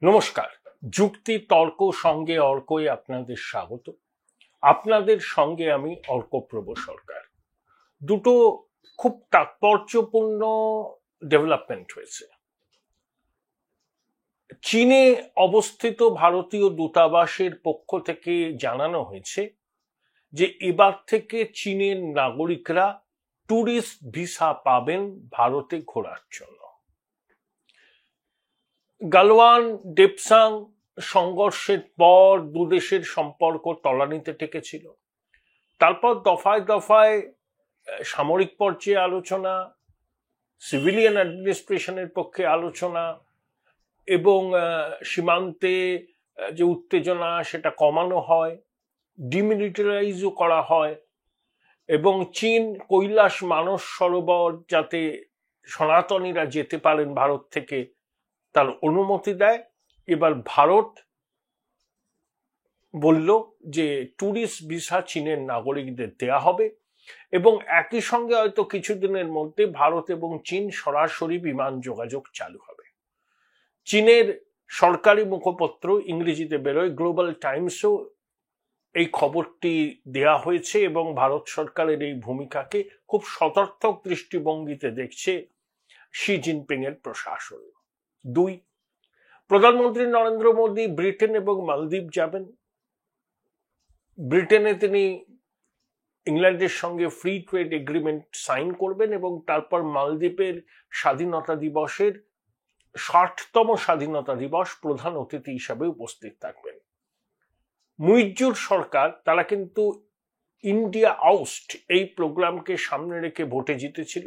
নমস্কার। যুক্তি তর্ক সঙ্গে অর্কই আপনাদের স্বাগত। আপনাদের সঙ্গে আমি অর্কপ্রভ সরকার। দুটো খুব তাৎপর্যপূর্ণ ডেভেলপমেন্ট হয়েছে। চীনে অবস্থিত ভারতীয় দূতাবাসের পক্ষ থেকে জানানো হয়েছে যে এবার থেকে চীনের নাগরিকরা ট্যুরিস্ট ভিসা পাবেন ভারতে ঘোরার জন্য। গালওয়ান ডেপসাং সংঘর্ষের পর দুদেশের সম্পর্ক তলানিতে টেকেছিল। তারপর দফায় দফায় সামরিক পর্যায়ে আলোচনা, সিভিলিয়ান অ্যাডমিনিস্ট্রেশনের পক্ষে আলোচনা এবং সীমান্তে যে উত্তেজনা সেটা কমানো হয়, ডিমিলিটারাইজও করা হয় এবং চীন কৈলাস মানস সরোবর যাতে সনাতনীরা যেতে পারেন ভারত থেকে তার অনুমতি দেয়। এবার ভারত বলল যে ট্যুরিস্ট ভিসা চীনের নাগরিকদের দেয়া হবে এবং একই সঙ্গে হয়তো কিছুদিনের মধ্যে ভারত এবং চীন সরাসরি বিমান যোগাযোগ চালু হবে। চীনের সরকারি মুখপত্র ইংরেজিতে বেরোয় গ্লোবাল টাইমসও এই খবরটি দেয়া হয়েছে এবং ভারত সরকারের এই ভূমিকাকে খুব সদর্থক দৃষ্টিভঙ্গিতে দেখছে শি জিনপিং এর প্রশাসন। 2, প্রধানমন্ত্রী নরেন্দ্র মোদী ব্রিটেন এবং মালদ্বীপ যাবেন। ব্রিটেনে তিনি ইংল্যান্ডের সঙ্গে ফ্রি ট্রেড এগ্রিমেন্ট সাইন করবেন এবং তারপর মালদ্বীপের স্বাধীনতা দিবসের 60তম স্বাধীনতা দিবস প্রধান অতিথি হিসাবে উপস্থিত থাকবেন। মুইজ্জুর সরকার তারা কিন্তু ইন্ডিয়া আউস্ট এই প্রোগ্রামকে সামনে রেখে ভোটে জিতেছিল।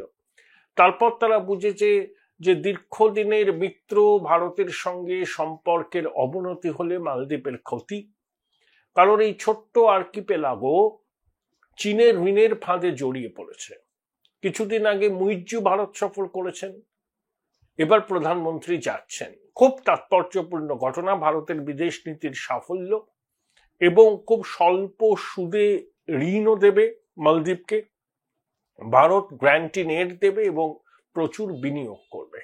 তারপর তারা বুঝেছে যে দীর্ঘদিনের মিত্র ভারতের সঙ্গে সম্পর্কের অবনতি হলে মালদ্বীপের ক্ষতি, কারণ এই ছোট্ট আর্কিপেলাগো চীনের ঋণের ফাঁদে জড়িয়ে পড়েছে। কিছুদিন আগে মুইজ্জু ভারত সফর করেছেন, এবার প্রধানমন্ত্রী যাচ্ছেন। খুব তাৎপর্যপূর্ণ ঘটনা, ভারতের বিদেশ নীতির সাফল্য এবং খুব স্বল্প সুদে ঋণও দেবে মালদ্বীপকে, ভারত গ্র্যান্টিং এড দেবে এবং প্রচুর বিনিয়োগ করবে।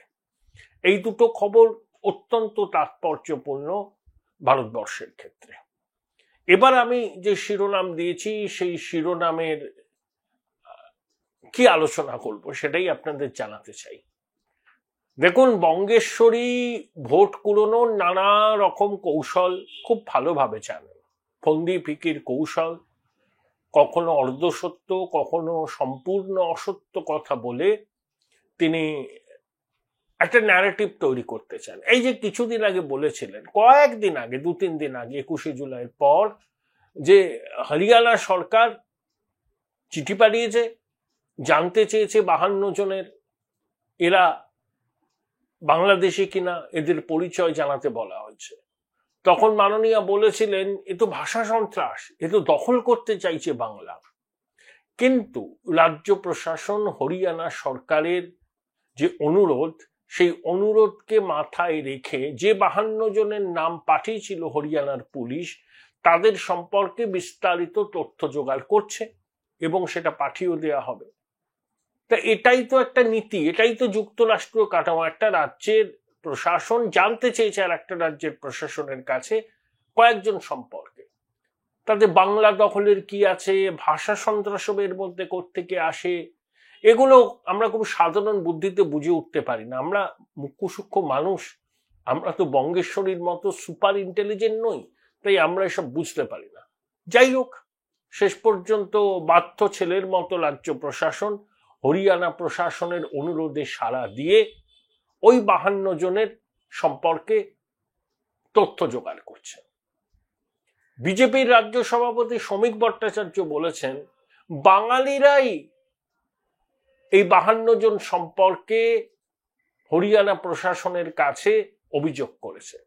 এই দুটো খবর অত্যন্ত তাৎপর্যপূর্ণ ভারতবর্ষের ক্ষেত্রে। এবার আমি যে শিরোনাম দিয়েছি সেই শিরোনামের কি আলোচনা করব সেটাই আপনাদের জানাতে চাই। দেখুন, বঙ্গেশ্বরী ভোট কুড়োনোর নানা রকম কৌশল খুব ভালোভাবে জানেন। ফন্দি ফিকির কৌশল, কখনো অর্ধসত্য কখনো সম্পূর্ণ অসত্য কথা বলে তিনি একটা ন্যারেটিভ তৈরি করতে চান। এই যে কিছুদিন আগে বলেছিলেন, কয়েকদিন আগে 2-3 দিন আগে 21শে জুলাইয়ের পর, যে হরিয়ানা সরকার চিঠি পাঠিয়েছে, জানতে চেয়েছে 52 জনের এরা বাংলাদেশি কিনা, এদের পরিচয় জানাতে বলা হয়েছে। তখন মাননীয়া বলেছিলেন এ তো ভাষা সন্ত্রাস, এ তো দখল করতে চাইছে বাংলা। কিন্তু রাজ্য প্রশাসন হরিয়ানা সরকারের যে অনুরোধ, সেই অনুরোধকে মাথায় রেখে যে 52 জনের নাম পাঠিয়েছিল হরিয়ানার পুলিশ, তাদের সম্পর্কে বিস্তারিত তথ্য জোগাড় করছে এবং সেটা পাঠিয়েও দেওয়া হবে। তা এটাই তো একটা নীতি, এটাই তো যুক্তরাষ্ট্রীয় কাঠামো। একটা রাজ্যের প্রশাসন জানতে চেয়েছে আর একটা রাজ্যের প্রশাসনের কাছে কয়েকজন সম্পর্কে, তাদের বাংলা দখলের কি আছে, ভাষা সন্ত্রাসের মধ্যে কোত্থেকে আসে, এগুলো আমরা খুব সাধারণ বুদ্ধিতে বুঝে উঠতে পারি না। আমরা মুখ্য সূক্ষ্ম মানুষ, আমরা তো বঙ্গেশ্বরীর মতো সুপার ইন্টেলিজেন্ট নই, তাই আমরা এসব বুঝতে পারি না। যাই হোক, শেষ পর্যন্ত বাধ্য ছেলের মতো রাজ্য প্রশাসন হরিয়ানা প্রশাসনের অনুরোধে সাড়া দিয়ে ওই 52 জনের সম্পর্কে তথ্য জোগাড় করছে। বিজেপির রাজ্য সভাপতি শ্রমিক ভট্টাচার্য বলেছেন বাঙালিরাই এই 52 জন সম্পর্কে হরিয়ানা প্রশাসনের কাছে অভিযোগ করেছে,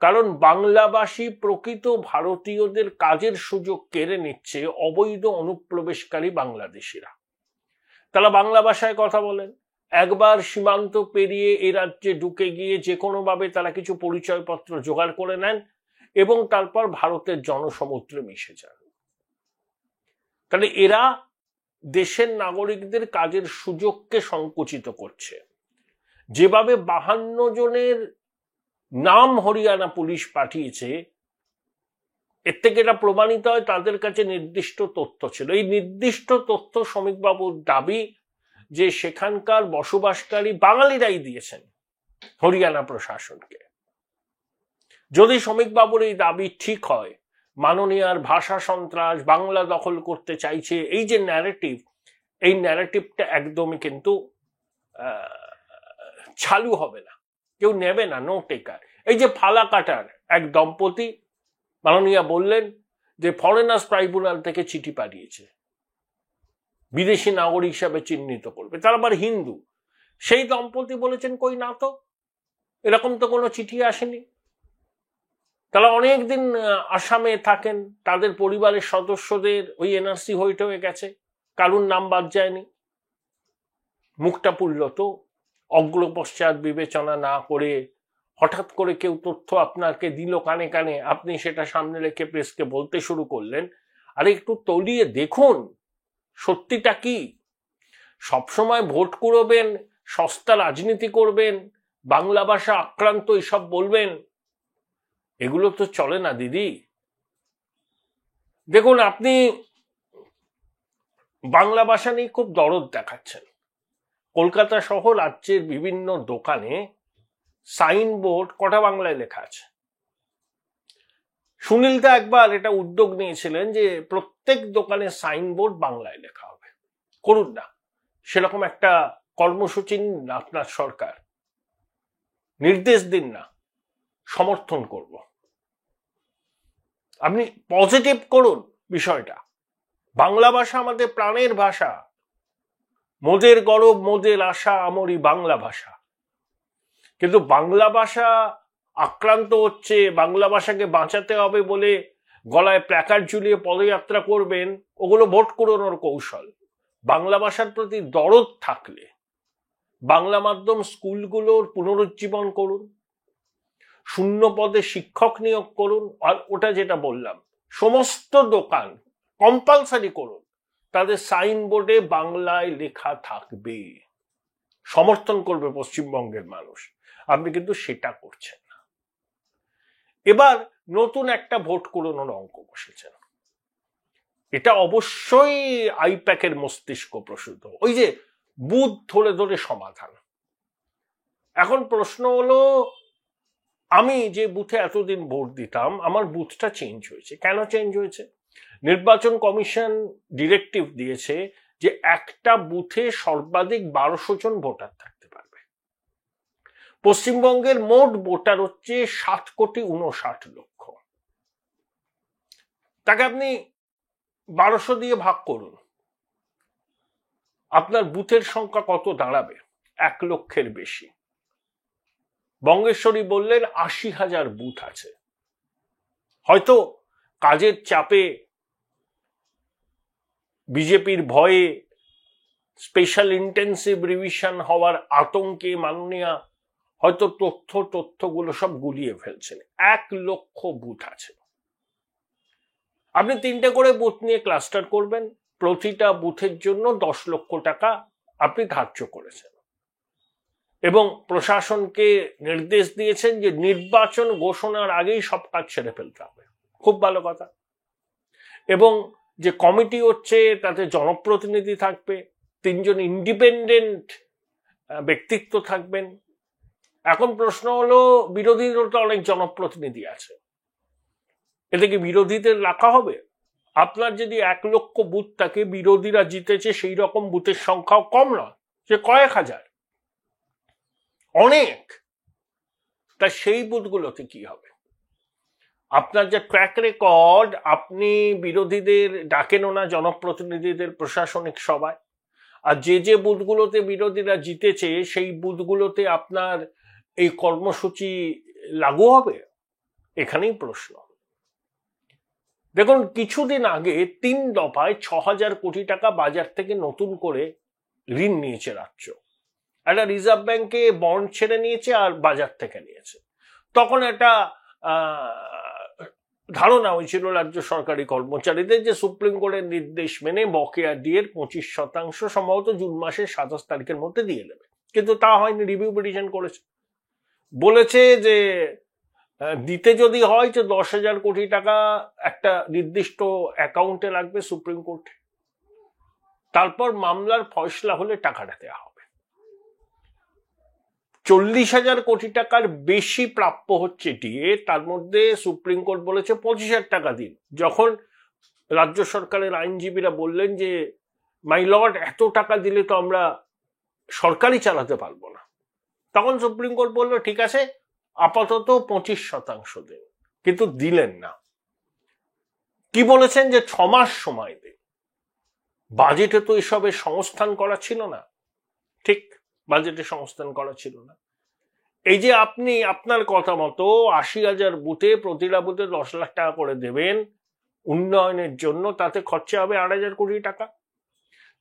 কারণ বাংলাভাষী প্রকৃত ভারতীয়দের কাজের সুযোগ কেড়ে নিচ্ছে অবৈধ অনুপ্রবেশকারী বাংলাদেশিরা। তারা বাংলা ভাষায় কথা বলেন, একবার সীমান্ত পেরিয়ে এই রাজ্যে ঢুকে গিয়ে যে কোনোভাবে তারা কিছু পরিচয়পত্র জোগাড় করে নেন এবং তারপর ভারতের জনসমুদ্রে মিশে যান। তাহলে এরা দেশের নাগরিকদের কাজের সুযোগকে সংকুচিত করছে। যেভাবে 52 জনের নাম হরিয়ানা পুলিশ পাঠিয়েছে, এর থেকে এটা প্রমাণিত হয় তাদের কাছে নির্দিষ্ট তথ্য ছিল। এই নির্দিষ্ট তথ্য শ্রমিকবাবুর দাবি যে সেখানকার বসবাসকারী বাঙালিরাই দিয়েছেন হরিয়ানা প্রশাসনকে। যদি শ্রমিকবাবুর এই দাবি ঠিক হয়, মাননীয়ার ভাষা সন্ত্রাস, বাংলা দখল করতে চাইছে, এই যে ন্যারেটিভ, এই ন্যারেটিভটা একদমই কিন্তু চালু হবে না, কেউ নেবে না, নো টেকার। এই যে ফালাকাটার এক দম্পতি, মাননীয়া বললেন যে ফরেনার্স ট্রাইব্যুনাল থেকে চিঠি পাঠিয়েছে, বিদেশি নাগরিক হিসাবে চিহ্নিত করবে, তার আবার হিন্দু। সেই দম্পতি বলেছেন কই না তো, এরকম তো কোনো চিঠি আসেনি। তারা অনেকদিন আসামে থাকেন, তাদের পরিবারের সদস্যদের ওই এনআরসি হয়ে গেছে, কারুর নাম বাদ যায়নি। মুখটা পুরল তো, অগ্রপশ্চাৎ বিবেচনা না করে হঠাৎ করে কেউ তথ্য আপনাকে দিল কানে কানে, আপনি সেটা সামনে রেখে প্রেসকে বলতে শুরু করলেন, আরে একটু তলিয়ে দেখুন সত্যিটা কি। সবসময় ভোট কুড়োবেন, সস্তা রাজনীতি করবেন, বাংলা ভাষা আক্রান্ত এসব বলবেন, এগুলো তো চলে না দিদি। দেখুন, আপনি বাংলা ভাষা নিয়ে খুব দরদ দেখাচ্ছেন। কলকাতা সহ রাজ্যের বিভিন্ন দোকানে সাইনবোর্ড কটা বাংলায় লেখা আছে? সুনীলদা একবার এটা উদ্যোগ নিয়েছিলেন যে প্রত্যেক দোকানে সাইনবোর্ড বাংলায় লেখা হবে, করুন না, সেরকম একটা কর্মসূচি নিন না আপনার সরকার, নির্দেশ দিন না, সমর্থন করব। আপনি পজিটিভ করুন বিষয়টা। বাংলা ভাষা আমাদের প্রাণের ভাষা, মোদের গরব মোদের আশা আমরি বাংলা ভাষা। কিন্তু বাংলা ভাষা আক্রান্ত হচ্ছে, বাংলা ভাষাকে বাঁচাতে হবে বলে গলায় প্ল্যাকার্ড ঝুলিয়ে পদযাত্রা করবেন, ওগুলো ভোট কুড়োনোর কৌশল। বাংলা ভাষার প্রতি দরদ থাকলে বাংলা মাধ্যম স্কুলগুলোর পুনরুজ্জীবন করুন, শূন্য পদে শিক্ষক নিয়োগ করুন, আর ওটা যেটা বললাম, সমস্ত দোকান কম্পালসারি করুন, তাদের সাইনবোর্ডে বাংলায় লেখা থাকবে। সমর্থন করবে পশ্চিমবঙ্গের মানুষ। আপনি কিন্তু সেটা করছেন না। এবার নতুন একটা ভোট কুড়োনোর অঙ্ক বসেছেন, এটা অবশ্যই আইপ্যাকের মস্তিষ্ক প্রসূত, ওই যে বুথ ধরে ধরে সমাধান। এখন প্রশ্ন হলো, আমি যে বুথে এতদিন ভোট দিতাম, আমার বুথটা চেঞ্জ হয়েছে। কেন চেঞ্জ হয়েছে? নির্বাচন কমিশন ডিরেক্টিভ দিয়েছে যে একটা বুথে সর্বাধিক 1200 জন ভোটার থাকতে পারবে। পশ্চিমবঙ্গের মোট ভোটার হচ্ছে 7,59,00,000। তাকে আপনি 1200 দিয়ে ভাগ করুন, আপনার বুথের সংখ্যা কত দাঁড়াবে? 1 লক্ষের বেশি। বঙ্গেশ্বরী বললেন 80,000 বুথ আছে। হয়তো কাজের চাপে, বিজেপির ভয়ে, স্পেশাল ইন্টেন্সিভ রিভিশন হওয়ার আতঙ্কে মাননীয়া হয়তো তথ্যগুলো সব গুলিয়ে ফেলছেন। 1 লক্ষ বুথ আছে। আপনি 3টে করে বুথ নিয়ে ক্লাস্টার করবেন, প্রতিটা বুথের জন্য 10 লক্ষ টাকা আপনি ধার্য করেছেন, এবং প্রশাসনকে নির্দেশ দিয়েছেন যে নির্বাচন ঘোষণার আগেই সব কাজ ছেড়ে ফেলতে হবে। খুব ভালো কথা। এবং যে কমিটি হচ্ছে তাতে জনপ্রতিনিধি থাকবে, 3 জন ইন্ডিপেন্ডেন্ট ব্যক্তিত্ব থাকবেন। এখন প্রশ্ন হলো, বিরোধীদের তো অনেক জনপ্রতিনিধি আছে, এতে কি বিরোধীদের রাখা হবে? আপনার যদি 1 লক্ষ বুথ থাকে, বিরোধীরা জিতেছে সেই রকম বুথের সংখ্যাও কম নয়, সে কয়েক হাজার, অনেক। তা সেই বুথগুলোতে কি হবে? আপনার যে ট্র্যাক রেকর্ড, আপনি বিরোধীদের ডাকেনও না জনপ্রতিনিধিদের প্রশাসনিক সভায়, আর যে বুথগুলোতে বিরোধীরা জিতেছে সেই বুথগুলোতে আপনার এই কর্মসূচি লাগু হবে? এখানেই প্রশ্ন। দেখুন, কিছুদিন আগে 3 দফায় 6,000 কোটি টাকা বাজার থেকে নতুন করে ঋণ নিয়েছে রাজ্য। একটা রিজার্ভ ব্যাংকে বন্ড ছেড়ে নিয়েছে আর বাজার থেকে নিয়েছে। তখন একটা ধারণা হয়েছিল রাজ্য সরকারি কর্মচারীদের যে সুপ্রিম কোর্টের নির্দেশ মেনে বকেয়া ডিএর 25% সম্ভবত জুন মাসের 27 তারিখের মধ্যে দিয়ে দেবে, কিন্তু তা হয়নি, রিভিউ পিটিশন করেছে। বলেছে যে দিতে যদি হয় যে 10,000 কোটি টাকা একটা নির্দিষ্ট অ্যাকাউন্টে লাগবে সুপ্রিম কোর্টে, তারপর মামলার ফয়সলা হলে টাকাটা দেওয়া হবে। 40,000 কোটি টাকার বেশি প্রাপ্য হচ্ছে ডিএ, তার মধ্যে সুপ্রিম কোর্ট বলেছে 25,000 টাকা দিন। যখন রাজ্য সরকারের আইনজীবীরা বললেন যে মাই লর্ড এত টাকা দিলে তো আমরা সরকারই চালাতে পারবো না, তখন সুপ্রিম কোর্ট বলল ঠিক আছে আপাতত 25% দিন, কিন্তু দিলেন না। কি বলেছেন যে 6 মাস সময় দিন। বাজেটে তো এসবের সংস্থান করা ছিল না, ঠিক বাজেটে সংস্থান করা ছিল না। এই যে আপনি আপনার কথা মতো 80,000 বুথে প্রতিটা বুথে 10 লাখ টাকা করে দেবেন উন্নয়নের জন্য, তাতে খরচা হবে 8,000 কোটি টাকা।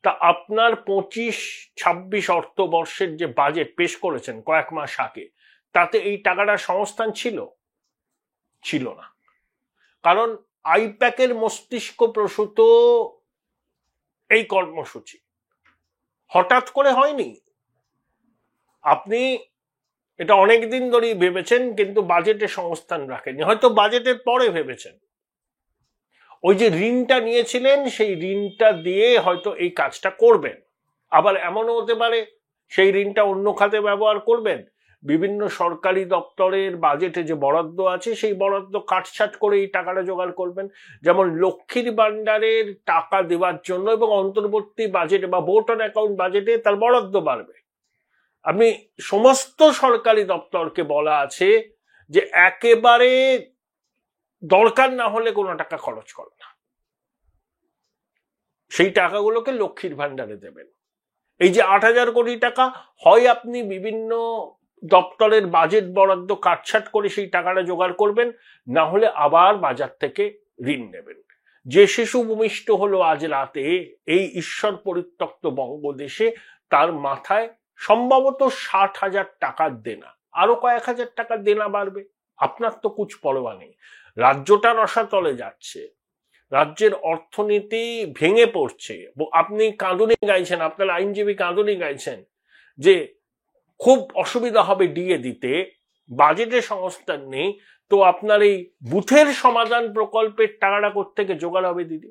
তা আপনার 25-26 অর্থবর্ষের যে বাজেট পেশ করেছেন কয়েক মাস আগে, তাতে এই টাকাটার সংস্থান ছিল না। কারণ আইপ্যাকের মস্তিষ্ক প্রসূত এই কর্মসূচি হঠাৎ করে হয়নি। আপনি এটা অনেকদিন ধরেই ভেবেছেন, কিন্তু বাজেটে সংস্থান রাখেননি, হয়তো বাজেটের পরে ভেবেছেন। ওই যে ঋণটা নিয়েছিলেন সেই ঋণটা দিয়ে হয়তো এই কাজটা করবেন। আবার এমনও হতে পারে সেই ঋণটা অন্য খাতে ব্যবহার করবেন। বিভিন্ন সরকারি দপ্তরের বাজেটে যে বরাদ্দ আছে সেই বরাদ্দ কাটছাট করে এই টাকাটা জোগাড় করবেন। যেমন লক্ষ্মীর ভান্ডারের টাকা দেওয়ার জন্য এবং অন্তর্বর্তী বাজেটে বা ভোট অন অ্যাকাউন্ট বাজেটে তার বরাদ্দ বাড়বে। আপনি সমস্ত সরকারি দপ্তরকে বলা আছে যে একেবারে দরকার না হলে কোনো টাকা খরচ করো না, সেই টাকাগুলোকে লক্ষ্মীর ভান্ডারে দেবেন। এই যে 8,000 কোটি টাকা, হয় আপনি বিভিন্ন দপ্তরের বাজেট বরাদ্দ কাটছাট করে সেই টাকাটা জোগাড় করবেন, না হলে আবার বাজার থেকে ঋণ নেবেন। যে শিশু ভূমিষ্ঠ হলো আজ রাতে এই ঈশ্বর পরিত্যক্ত বঙ্গদেশে, তার মাথায় সম্ভবত 60,000 টাকার দেনা, আরো কয়েক হাজার টাকার দেনা বাড়বে। আপনার তো কুছ পরোয়া নেই। রাজ্যটা রসাতলে যাচ্ছে, রাজ্যের অর্থনীতি ভেঙে পড়ছে। আপনি কাঁদুনি গাইছেন, আপনার আইনজীবী কাঁদুনি গাইছেন যে খুব অসুবিধা হবে ডিএ দিতে, বাজেটে সংস্থান নেই, তো আপনার এই বুথের সমাধান প্রকল্পের টাকাটা কোত্থেকে জোগাড় হবে দিদি?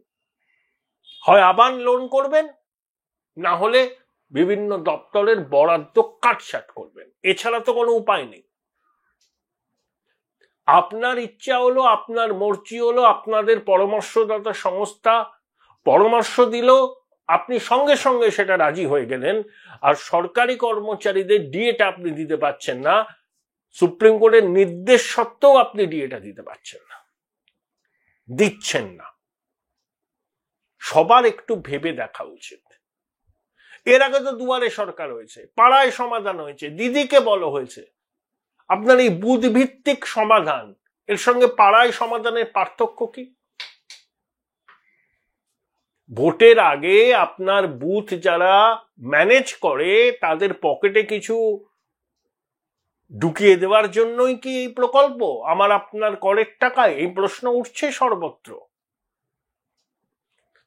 হয় আবার লোন করবেন, না হলে বিভিন্ন দপ্তরের বরাদ্দ কাটছাট করবেন, এছাড়া তো কোনো উপায় নেই। আপনার ইচ্ছা হলো, আপনার মর্জি হলো, আপনাদের পরামর্শদাতা সংস্থা পরামর্শ দিল, আপনি সঙ্গে সঙ্গে সেটা রাজি হয়ে গেলেন, আর সরকারি কর্মচারীদের ডিএটা আপনি দিতে পারছেন না, সুপ্রিম কোর্টের নির্দেশ সত্ত্বেও আপনি ডিএটা দিতে পারছেন না, দিচ্ছেন না। সবার একটু ভেবে দেখা উচিত। এর আগে তো দুয়ারে সরকার হয়েছে, পাড়ায় সমাধান হয়েছে, দিদিকে বলা হয়েছে। আপনার এই বুথ ভিত্তিক সমাধান এর সঙ্গে পাড়ায় সমাধানের পার্থক্য কি? ভোটের আগে আপনার বুথ যারা ম্যানেজ করে তাদের পকেটে কিছু ঢুকিয়ে দেওয়ার জন্যই কি এই প্রকল্প, আমার আপনার করের টাকায়? এই প্রশ্ন উঠছে সর্বত্র।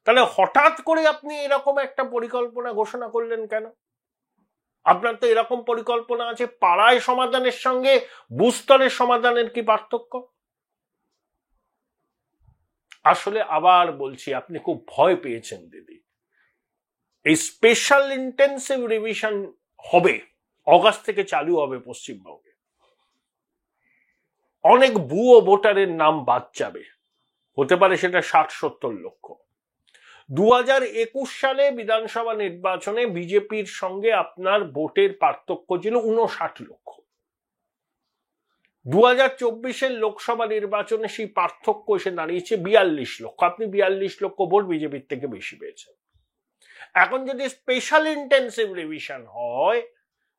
তাহলে হঠাৎ করে আপনি এরকম একটা পরিকল্পনা ঘোষণা করলেন কেন? আপনার তো এরকম পরিকল্পনা আছে, পাড়ায় সমাধানের সঙ্গে বুথ স্তরের সমাধানের কি পার্থক্য? আসলে আবার বলছি, আপনি খুব ভয় পেয়েছেন দিদি। এই স্পেশাল ইন্টেন্সিভ রিভিশন হবে, অগাস্ট থেকে চালু হবে পশ্চিমবঙ্গে। অনেক ভুয়ো ভোটারের নাম বাদ যাবে, হতে পারে সেটা 60-70 লক্ষ। 2021 সালে বিধানসভা নির্বাচনে বিজেপির সঙ্গে আপনার ভোটের পার্থক্য ছিল 59 লক্ষ। 2024 লোকসভা নির্বাচনে সেই পার্থক্য এসে দাঁড়িয়েছে 42 লক্ষ। আপনি 42 লক্ষ ভোট বিজেপির থেকে বেশি পেয়েছেন। এখন যদি স্পেশাল ইন্টেন্সিভ রিভিশন হয়,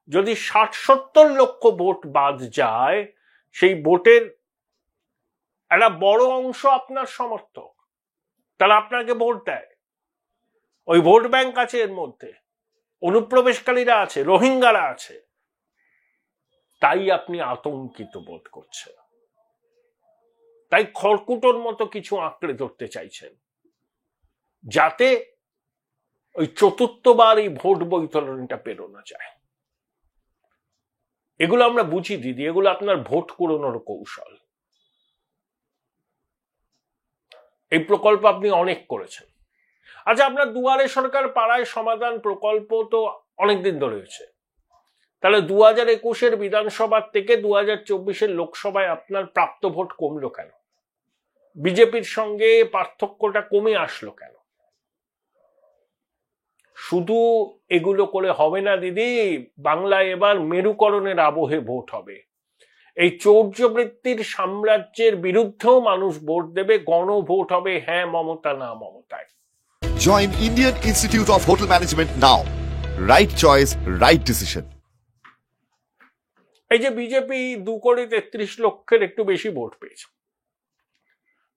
যদি 60-70 লক্ষ ভোট বাদ যায়, সেই ভোটের একটা বড় অংশ আপনার সমর্থক, তারা আপনাকে ভোট দেয়। ওই ভোট ব্যাংক আছে, এর মধ্যে অনুপ্রবেশকারীরা আছে, রোহিঙ্গারা আছে। তাই আপনি আতঙ্কিত বোধ করছেন, তাই খড়কুটোর মতো কিছু আঁকড়ে ধরতে চাইছেন, যাতে ওই চতুর্থবার এই ভোট বৈতরণীটা পেরোনো যায়। এগুলো আমরা বুঝি দিদি, এগুলো আপনার ভোট কুড়োনোর কৌশল। এই প্রকল্প আপনি অনেক করেছেন। আচ্ছা, আপনার দুয়ারে সরকার পাড়ায় সমাধান প্রকল্প তো অনেকদিন ধরে হয়েছে, তাহলে 2021-এর বিধানসভার থেকে 2024-এর লোকসভায় আপনার প্রাপ্ত ভোট কমলো কেন? বিজেপির সঙ্গে পার্থক্যটা কমে আসলো কেন? শুধু এগুলো করে হবে না দিদি, বাংলায় এবার মেরুকরণের আবহে ভোট হবে। এই চৌর্যবৃত্তির সাম্রাজ্যের বিরুদ্ধেও মানুষ ভোট দেবে, গণভোট হবে হ্যাঁ মমতা না মমতায়। Join Indian Institute of Hotel Management now. Right choice, right decision. এই যে বিজেপি 2,33,00,000 একটু বেশি ভোট পেয়েছে,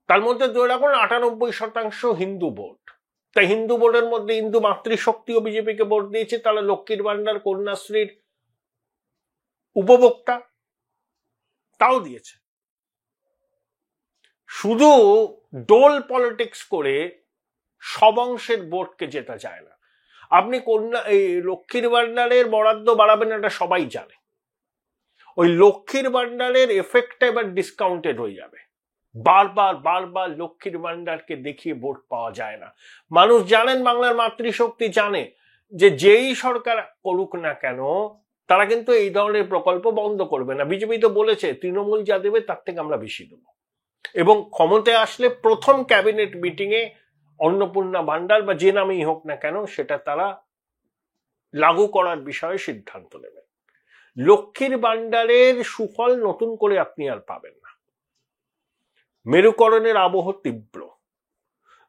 তার মধ্যে ধরে রাখুন 98% হিন্দু ভোট। তাই হিন্দু ভোটের মধ্যে হিন্দু মাতৃশক্তিও বিজেপিকে ভোট দিয়েছে, তাহলে লক্ষ্মীর ভান্ডার কন্যাশ্রীর উপভোক্তা তাও দিয়েছে। শুধু ডোল পলিটিক্স করে সব অংশের ভোটকে জেতা যায় না। আপনি এই লক্ষ্মীর ভান্ডারের বরাদ্দ বাড়াবেন, এটা সবাই জানে। ওই লক্ষ্মীর ভান্ডারের এফেক্টটা এবার ডিসকাউন্টেড হয়ে যাবে। বারবার লক্ষ্মীর ভান্ডারকে দেখিয়ে ভোট পাওয়া যায় না। মানুষ জানেন, বাংলার মাতৃশক্তি জানে যে যেই সরকার করুক না কেন তারা কিন্তু এই ধরনের প্রকল্প বন্ধ করবে না। বিজেপি তো বলেছে তৃণমূল যা দেবে তার থেকে আমরা বেশি দেবো, এবং ক্ষমতায় আসলে প্রথম ক্যাবিনেট মিটিং এ অন্নপূর্ণা ভান্ডার বা যে নামেই হোক না কেন সেটা তারা লাগু করার বিষয়ে সিদ্ধান্ত নেবে। লক্ষ্মীর ভান্ডারের সুফল নতুন করে আপনি আর পাবেন না। মেরুকরণের আবহ তীব্র,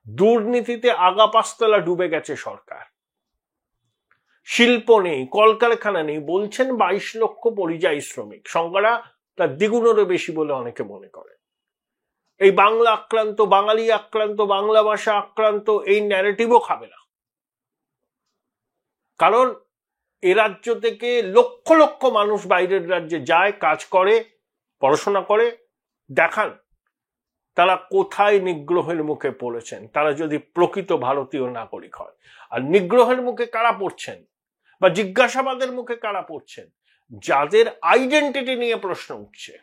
দুর্নীতিতে আগা পাঁচতলা ডুবে গেছে সরকার, শিল্প নেই, কলকারখানা নেই, বলছেন 22 লক্ষ পরিযায়ী শ্রমিক, সংখ্যাটা তার দ্বিগুণেরও বেশি বলে অনেকে মনে করে। এই বাংলা আক্রান্ত, বাঙালি আক্রান্ত, বাংলা ভাষা আক্রান্ত, এই ন্যারেটিভও খাবে না। কারণ এ রাজ্য থেকে লক্ষ লক্ষ মানুষ বাইরের রাজ্যে যায়, কাজ করে, পড়াশোনা করে, দেখান তারা কোথায় নিগ্রহের মুখে পড়েছেন, তারা যদি প্রকৃত ভারতীয় নাগরিক হয়। আর নিগ্রহের মুখে কারা পড়ছেন বা জিজ্ঞাসাবাদের মুখে কারা পড়ছেন? যাদের আইডেন্টিটি নিয়ে প্রশ্ন উঠছে,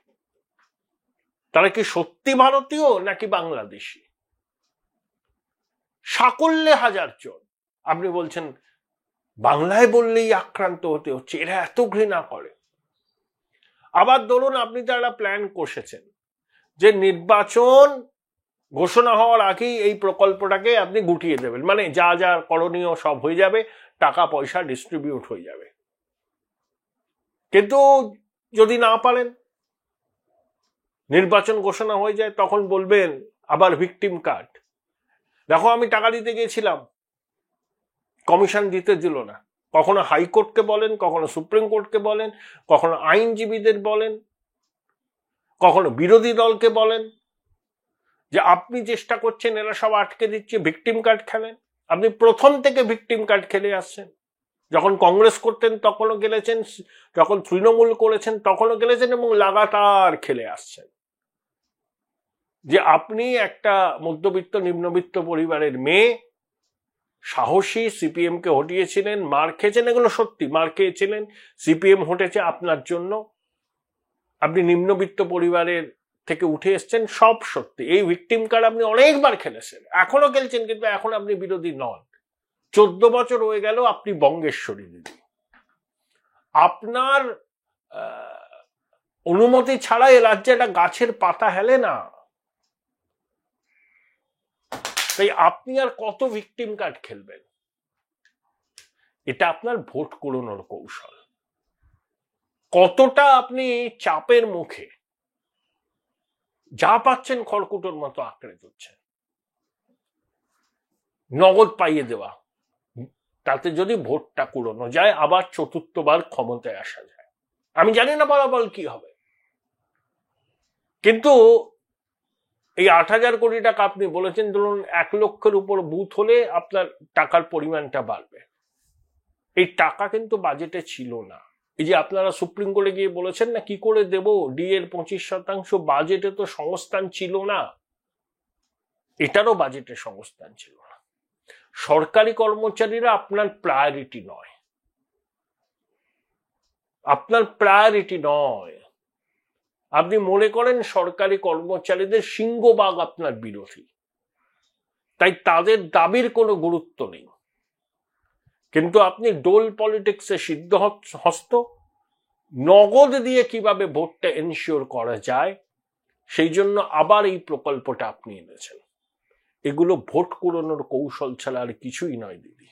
তারা কি সত্যি ভারতীয় নাকি বাংলাদেশি? সাকল্যে হাজার জন। আপনি বলছেন বাংলায় বললেই আক্রান্ত হতে হচ্ছে, এরা এত ঘৃণা করে। আবার ধরুন আপনি তারা প্ল্যান কষেছেন যে নির্বাচন ঘোষণা হওয়ার আগেই এই প্রকল্পটাকে আপনি গুটিয়ে দেবেন, মানে যা যা করণীয় সব হয়ে যাবে, টাকা পয়সা ডিস্ট্রিবিউট হয়ে যাবে। কিন্তু যদি না পারেন, নির্বাচন ঘোষণা হয়ে যায়, তখন বলবেন আবার ভিকটিম কার্ড। দেখো আমি টাকা দিতে গিয়েছিলাম, কমিশন দিতে দিল না। কখনো হাইকোর্টকে বলেন, কখনো সুপ্রিম কোর্টকে বলেন, কখনো আইনজীবীদের বলেন, কখনো বিরোধী দলকে বলেন যে আপনি চেষ্টা করছেন, এরা সব আটকে দিচ্ছে, ভিকটিম কার্ড খেলেন। আপনি প্রথম থেকে ভিকটিম কার্ড খেলে আসছেন। যখন কংগ্রেস করতেন তখনও খেলেছেন, যখন তৃণমূল করেছেন তখনও খেলেছেন, এবং লাগাতার খেলে আসছেন। যে আপনি একটা মধ্যবিত্ত নিম্নবিত্ত পরিবারের মেয়ে, সাহসী, সিপিএম কে হটিয়েছিলেন, মার খেয়েছেন, এগুলো সত্যি, মার খেয়েছিলেন, সিপিএম হটেছে আপনার জন্য, আপনি নিম্নবিত্ত পরিবারের থেকে উঠে এসছেন, সব সত্যি। এই ভিকটিম কার্ড আপনি অনেকবার খেলেছেন, এখনো খেলছেন, কিন্তু এখন আপনি বিরোধী নন। 14 বছর হয়ে গেল আপনি বঙ্গেশ্বরী দিদি। আপনার অনুমতি ছাড়া এ রাজ্যে একটা গাছের পাতা হেলে না। তাই আপনি আর কত ভিকটিম কার্ড খেলবেন? এটা আপনার ভোট কুড়োনোর কৌশল। কতটা আপনি চাপের মুখে যা পাচ্ছেন খড়কুটোর মতো আঁকড়ে ধরছেন, নগদ পাইয়ে দেওয়া, তাতে যদি ভোটটা কুড়োনো যায়, আবার চতুর্থবার ক্ষমতায় আসা যায়। আমি জানি না ফলাফল কি হবে, কিন্তু এই 8,000 কোটি টাকা আপনি বলেছেন, ধরুন 1 লক্ষের উপর বুথ হলে আপনার টাকার পরিমাণটা বাড়বে। এই টাকা কিন্তু বাজেটে ছিল না। এই যে আপনারা সুপ্রিম কোর্টে গিয়ে বলেছেন না কি করে দেব ডি এর 25%, বাজেটে তো সংস্থান ছিল না, এটারও বাজেটে সংস্থান ছিল না। সরকারি কর্মচারীরা আপনার প্রায়োরিটি নয়। আপনার প্রায়োরিটি নয়। আপনি মনে করেন সরকারি কর্মচারীদের সিংহভাগ আপনার বিরোধী, তাই তাদের দাবির কোনো গুরুত্ব নেই। কিন্তু আপনি ডোল পলিটিক্সে সিদ্ধ হস্ত, নগদ দিয়ে কিভাবে ভোটটা এনশিওর করা যায় সেই জন্য আবার এই প্রকল্পটা আপনি এনেছেন। এগুলো ভোট কুড়োনোর কৌশল ছাড়া আর কিছুই নয় দিদি।